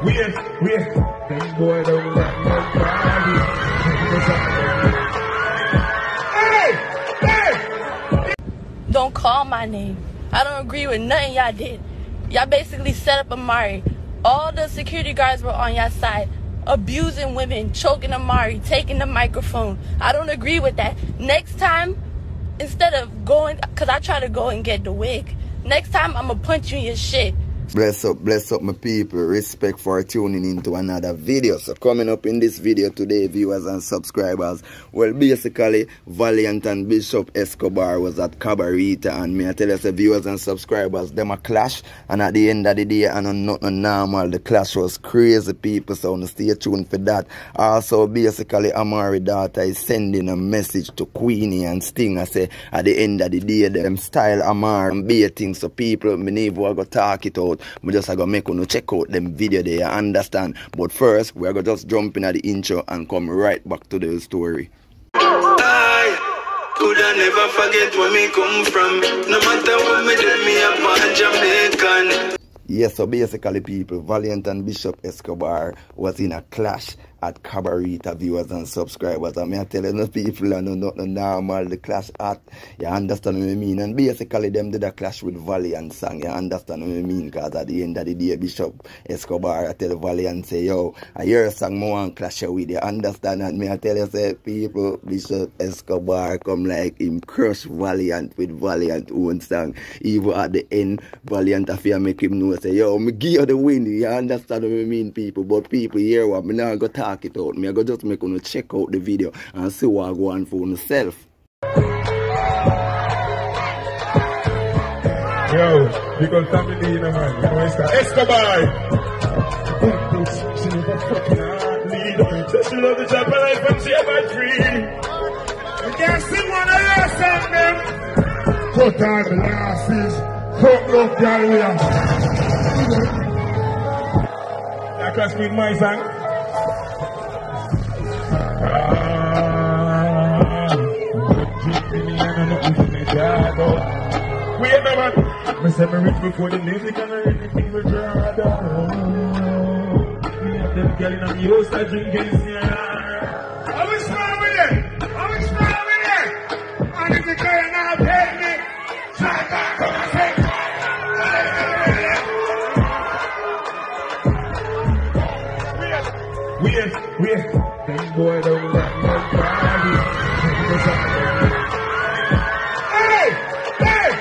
Wait. Them boy don't got no body. Hey! Don't call my name. I don't agree with nothing y'all did. Y'all basically set up Amari. All the security guards were on y'all side, abusing women, choking Amari, taking the microphone. I don't agree with that. Next time, instead of going, because I try to go and get the wig, next time I'm going to punch you in your shit. Bless up my people. Respect for tuning into another video. So coming up in this video today, viewers and subscribers, well, basically Valiant and Bishop Escobar was at Cabarita, and me I tell you, say, viewers and subscribers, them a clash, and at the end of the day, and nothing normal, the clash was crazy, people, so stay tuned for that. Also, basically Amari daughter is sending a message to Queenie and Sting. I say at the end of the day, them style Amari and baiting, so people, me never go talk it out. We just going to make you check out them video there, you understand. But first, we are going to just jump in at the intro and come right back to the story. I could never forget where me come from. No matter what me do, me a born Jamaican. Yes, so basically people, Valiant and Bishop Escobar was in a clash at Cabarita, viewers and subscribers. I mean, I tell you, the people are not normal, the clash at, you understand what I mean? And basically them did a clash with Valiant song, you understand what I mean? Because at the end of the day, Bishop Escobar, I tell Valiant, say, yo, I hear a song more and clash with you, understand? And me, I tell you, say, people, Bishop Escobar come like him crush Valiant with Valiant own song. Even at the end, Valiant affair make him know, say, yo, me give you the win, you understand what I mean, people? But people hear what, me now go talk it out. Me I go just make you check out the video and see what I go on for yourself. Yo, because family, you know, man. You know, it's the Escobar. She never fucking lead. So she love the job of life and she ever dream. You can't sing one of your songs, man. Cut out the glasses. Fuck up, girl, we are. That class with my song. Wait a minute. I said me rich before the music and everything we draw down. We have them girl in a house that drinking Sierra. How we smile with it? How we smile with it? And if the girl now pay me, try back on my face. Wait. Them boy don't got no body. Hey!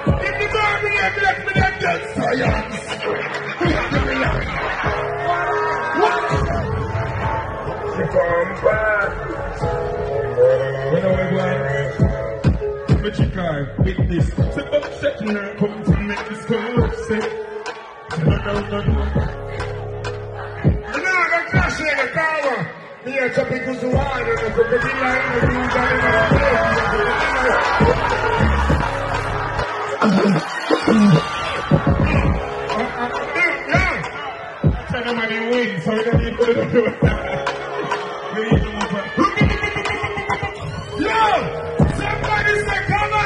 If the dog be there, let me get that science. She come back. When I went but she can't with this. Say, but second her come to make this go. Say, no. In the tower, me a chopping to the wine and the crocodile line and the news and the tell them when you win, so we don't need to do it. Yo! Somebody say, come on,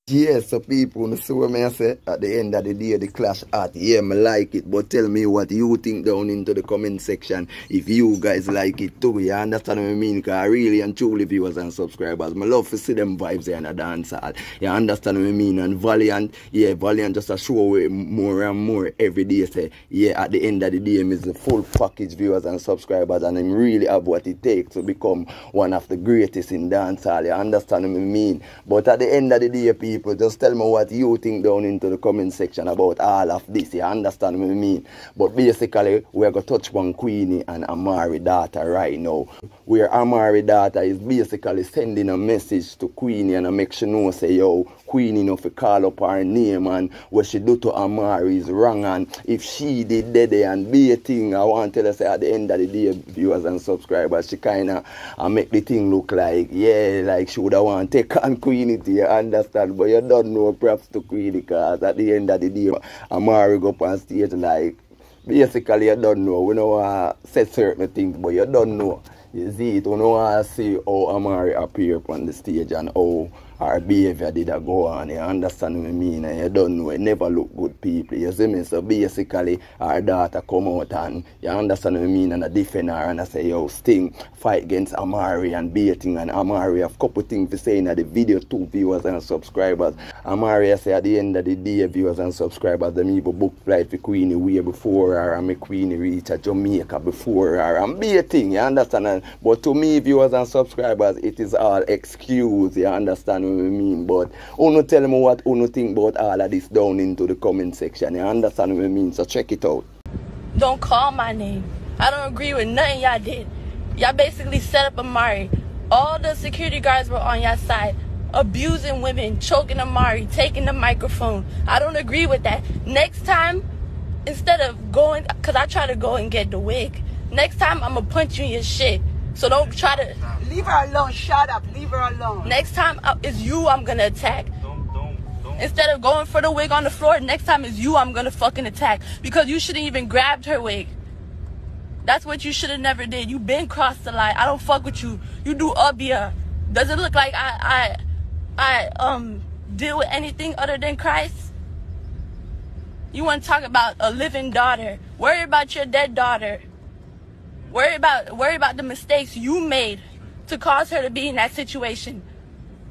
Yes, so people, see what I say at the end of the day, the clash at, yeah, me like it, but tell me what you think down into the comment section if you guys like it too, you understand what I mean? Because I really and truly, viewers and subscribers, I love to see them vibes there in the dancehall, you understand what I mean? And Valiant, yeah, Valiant just a show away more and more every day, say, yeah, at the end of the day, is the full package, viewers and subscribers, and I'm really have what it takes to become one of the greatest in dancehall, you understand what I mean? But at the end of the day, people, just tell me what you think down into the comment section about all of this, you understand what I mean? But basically, we're going to touch on Queenie and Amari daughter right now, where Amari daughter is basically sending a message to Queenie and make sure know, say, yo, Queenie know if you call up her name and what she do to Amari is wrong, and if she did that and be a thing, I want to tell her, say, at the end of the day, viewers and subscribers, she kind of make the thing look like, yeah, like she would have want to take on Queenie, you understand? But you don't know, props to Queenie, because at the end of the day, Amari go up on stage like, basically you don't know, we don't want to say certain things, but you don't know. You see it, you don't want to see how Amari appear on the stage and how her behavior did a go on. You understand what I mean? And you don't know, it never look good people. You see me? So basically, her daughter come out and you understand what I mean, and I defend her and I say, yo, Sting, fight against Amari and baiting, and Amari have couple things to say in the video, 2 viewers and subscribers. Amari I say at the end of the day, viewers and subscribers, them even book flight for Queenie way before her, and me Queenie reach at Jamaica before her. I'm baiting, you understand? But to me, viewers and subscribers, it is all excuse, you understand what I mean? But uno tell me what uno think about all of this down into the comment section, you understand what I mean? So check it out. Don't call my name. I don't agree with nothing y'all did. Y'all basically set up Amari. All the security guards were on your side, abusing women, choking Amari, taking the microphone. I don't agree with that. Next time, instead of going, because I try to go and get the wig, next time I'm going to punch you in your shit. So don't try to... Leave her alone. Shut up. Leave her alone. Next time, it's you I'm going to attack. Instead of going for the wig on the floor, next time it's you I'm going to fucking attack. Because you shouldn't even grabbed her wig. That's what you should have never did. You been crossed the line. I don't fuck with you. You do Ubia. Does it look like I deal with anything other than Christ? You want to talk about a living daughter. Worry about your dead daughter. Worry about the mistakes you made to cause her to be in that situation.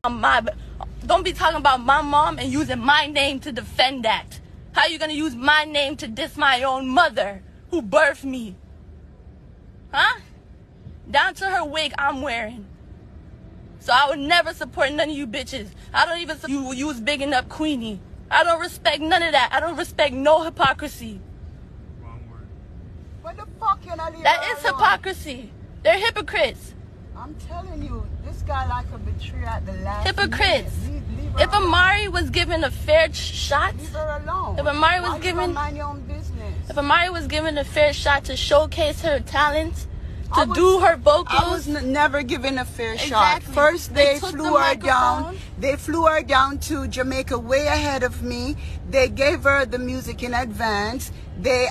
Don't be talking about my mom and using my name to defend that. How you gonna use my name to diss my own mother who birthed me? Huh? Down to her wig I'm wearing. So I would never support none of you bitches. I don't even you use bigging up Queenie. I don't respect none of that. I don't respect no hypocrisy. Wrong word. What the fuck you not leave That her is alone? hypocrisy. They're hypocrites. I'm telling you, this guy like a betrayer at the last Hypocrites. minute. Leave her If alone. Amari was given a fair shot, Leave her alone. if Amari Why was you given, don't mind your own business? if Amari was given a fair shot to showcase her talents, I to was- do her vocals, I was never given a fair shot. Exactly. First, They they took flew the her down. microphone. They flew her down to Jamaica way ahead of me. They gave her the music in advance. They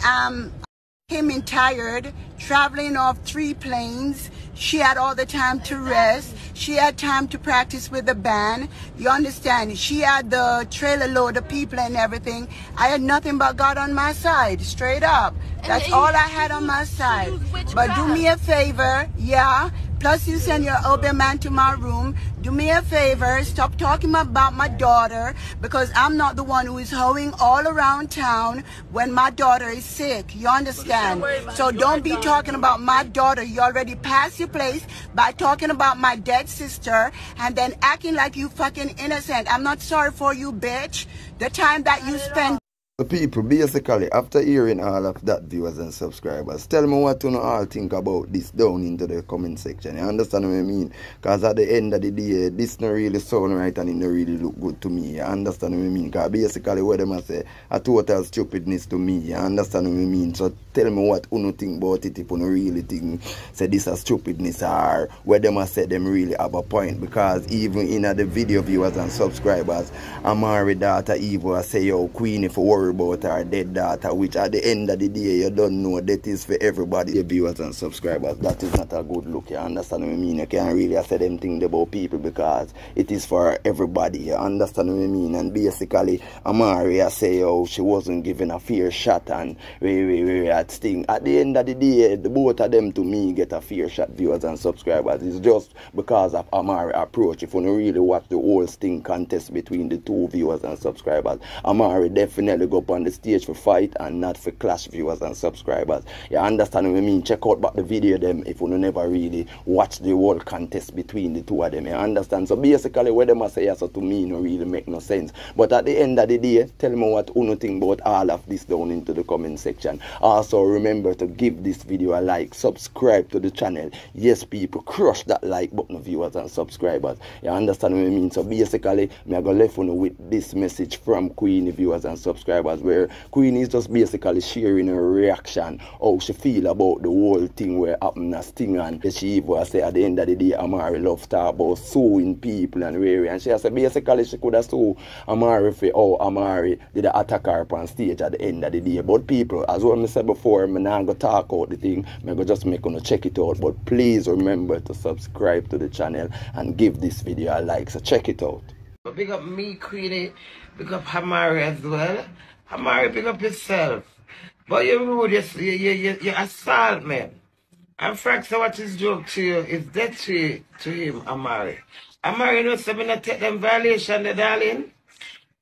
came in tired, traveling off 3 planes. She had all the time to rest. She had time to practice with the band. You understand? She had the trailer load of people and everything. I had nothing but God on my side, straight up. That's then all you- I had on my you side. use witchcraft. But do me a favor, yeah. Plus you send your Obi man to my room. Do me a favor, stop talking about my daughter, because I'm not the one who is hoeing all around town when my daughter is sick. You understand? So don't be talking about my daughter. You already passed your place by talking about my dead sister and then acting like you fucking innocent. I'm not sorry for you, bitch. The time that you spend. The people, basically, after hearing all of that, viewers and subscribers, tell me what you all think about this down into the comment section. You understand what I mean? Because at the end of the day, this not really sound right and it don't really look good to me. You understand what I mean? Because basically what them say, a total stupidness to me. You understand what I mean? So tell me what you think about it if you really think say this a stupidness, or where them say them really have a point. Because even in the video, viewers and subscribers, Amari daughter Eva say, yo, Queenie for worry about her dead daughter, which at the end of the day you don't know that is for everybody. The viewers and subscribers, that is not a good look. You understand what I mean? You can't really say them things about people because it is for everybody. You understand what I mean? And basically Amari I say, oh, she wasn't given a fair shot and at Sting. At the end of the day, the both of them to me get a fair shot, viewers and subscribers. It's just because of Amari approach. If you don't really watch the whole Sting contest between the 2 viewers and subscribers, Amari definitely go up on the stage for fight and not for clash, viewers and subscribers. You understand what I mean? Check out back the video them if you never really watch the whole contest between the 2 of them. You understand? So basically what them say so to me no really make no sense. But at the end of the day, tell me what you think about all of this down into the comment section. Also remember to give this video a like, subscribe to the channel. Yes people, crush that like button, viewers and subscribers. You understand what I mean? So basically me I go left you with this message from Queenie, viewers and subscribers, where Queenie is just basically sharing her reaction, how she feel about the whole thing where happened to Sting, and she even say at the end of the day Amari love talk about suing people and where, and she said basically she could have sue Amari for how Amari did attack her on stage at the end of the day. But people, as what I said before, I'm not going to talk out the thing, I'm go just make you check it out. But please remember to subscribe to the channel and give this video a like, so check it out. But big up me, Queenie. Big up Amari as well. Amari, big up yourself. But you're rude, you assault me. And Frank, so what his joke to you is dead to him, Amari. Amari, you know, so I'm not take them violation, darling.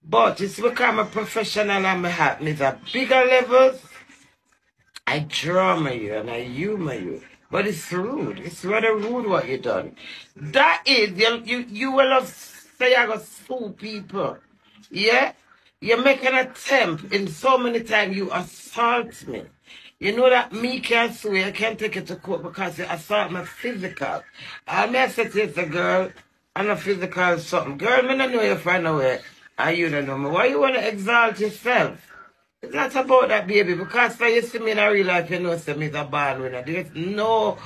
But it's because I'm a professional and my heart needs a bigger levels. I drama you and I humor you. But it's rude. It's rather rude what you done. That is, you will have say I got fool people. Yeah? You make an attempt in so many times you assault me. You know that me can't sue you, I can't take it to court because you assault me physical. I may say to the girl, and a physical something. Girl, me don't know you find a way. And you don't know me. Why you want to exalt yourself? It's not about that, baby, because for you see me in a real life, you know, say me is a bad winner. There's no